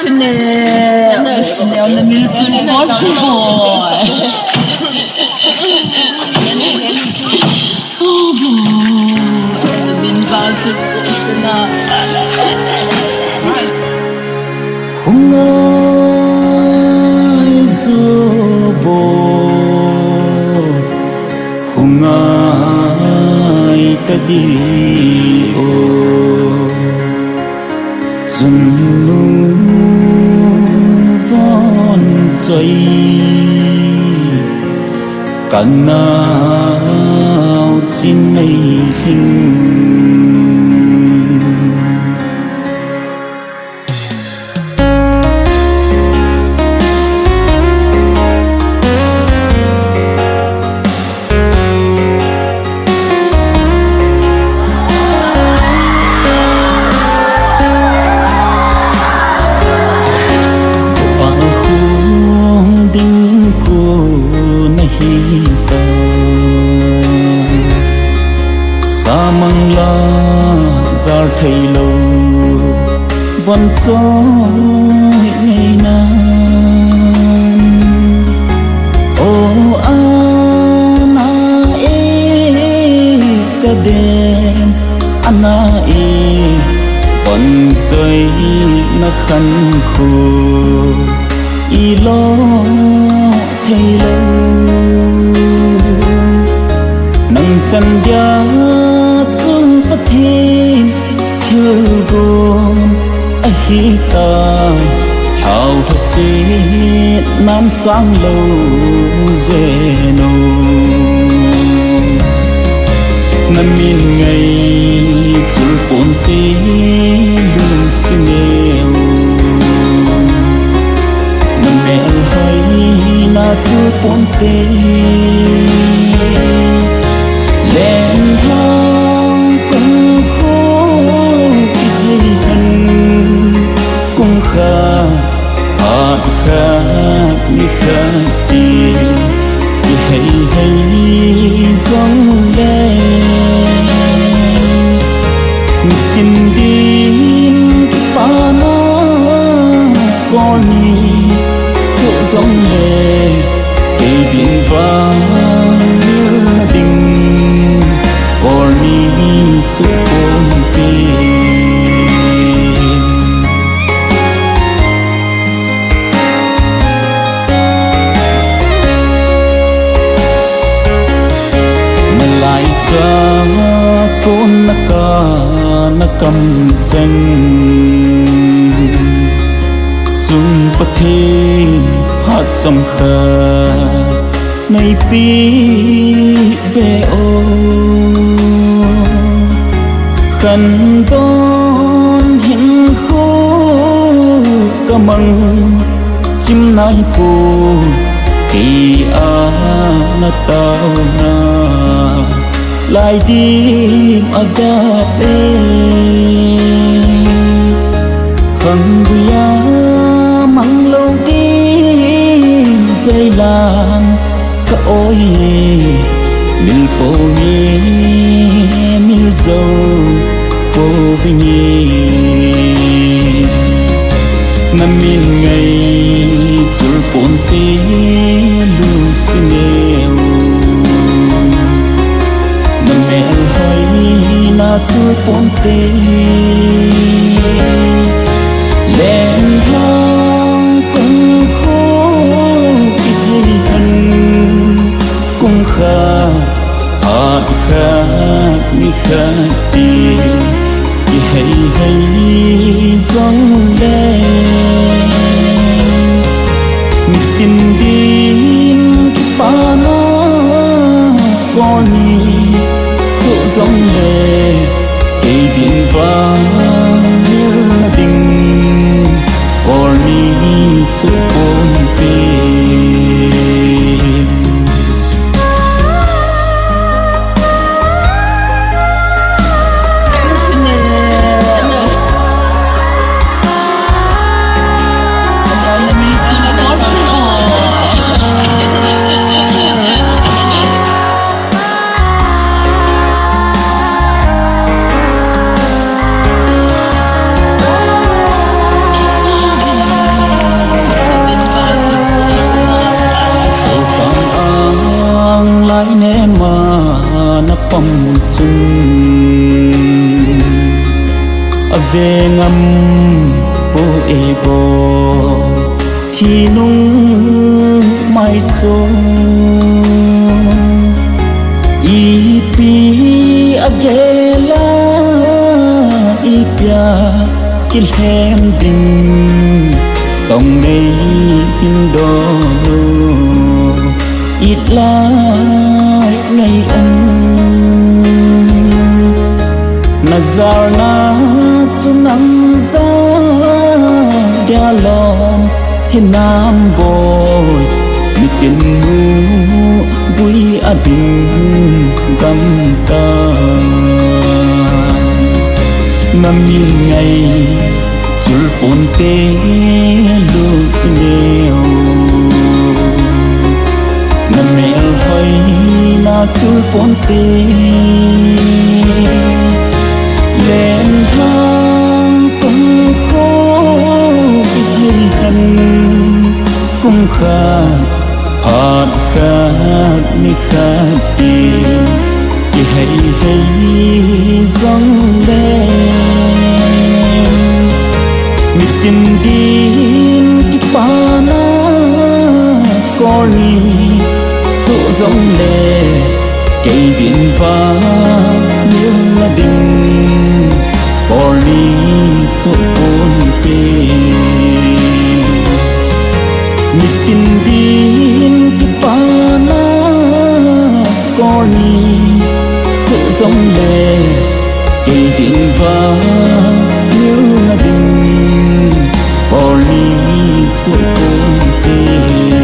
Listening on the military naughty boy. Oh boy, I've been about to open Hung ai zubo hung ai tadi o chunu von choi kan nào chin nei hình mang la zar thầy lâu vẫn trôi ngày nan ô ana e cả đêm ana e vẫn rơi na khăn khô y lo thầy lâu nâng chân giáประเทศเชื่อกูไอ้ฮิตาชาวภาษีนั้นสร้างโลเซโนนั่นมีไงจุลปนตีดูสิเนวนั่นแม่ให้นาจุลปนตีเล่นทางมีค่าดีที่ให้สองแดงกินดินปานาก่อนนี้สุสองแดงที่ดินวางเนื้อดิ่งก่อนนี้สุคงเตีคนนักการนักกำจังจุนประเทศหัดจำขาในปีเบโอขันตอนเห็นคู่กำมังจิ้มนายผู้ที่อาณาตาวนาlại đi ở đáp không bia măng lâu đi dây làng cả ôi mình phố nhé mình dâu phố bình nhé năm mình ngày chul pon tê lu sineo na chu ponte lên thang cùng khô ít hay thân cùng khá hạt khác mi khác đi hay dòng đen tin din pa na con sự giống lệ cây điện vàng như đình còn đi suốt bốn tình về ngâm bố e bò thì nung mai xuống i pi agela i pia kil hem ding tong nei in do ít lại ngày nazar na chu nang za dia lom hin nam boy mi tin mu bui abin gam ta nam min ngày chul pon te lu sineo nam mel hoi na chul pon te lên thang cùng khô bị hay hận cùng khát hạt khát mi khát tiền chỉ hay hay dòng đen mi tin din ki pa na có ni số dòng lệ cây điện vàng như là đình có ly số bốn tê mi tin din ki pa na có ly số dòng lệ cây điện vàng như là đình có ly số bốn tê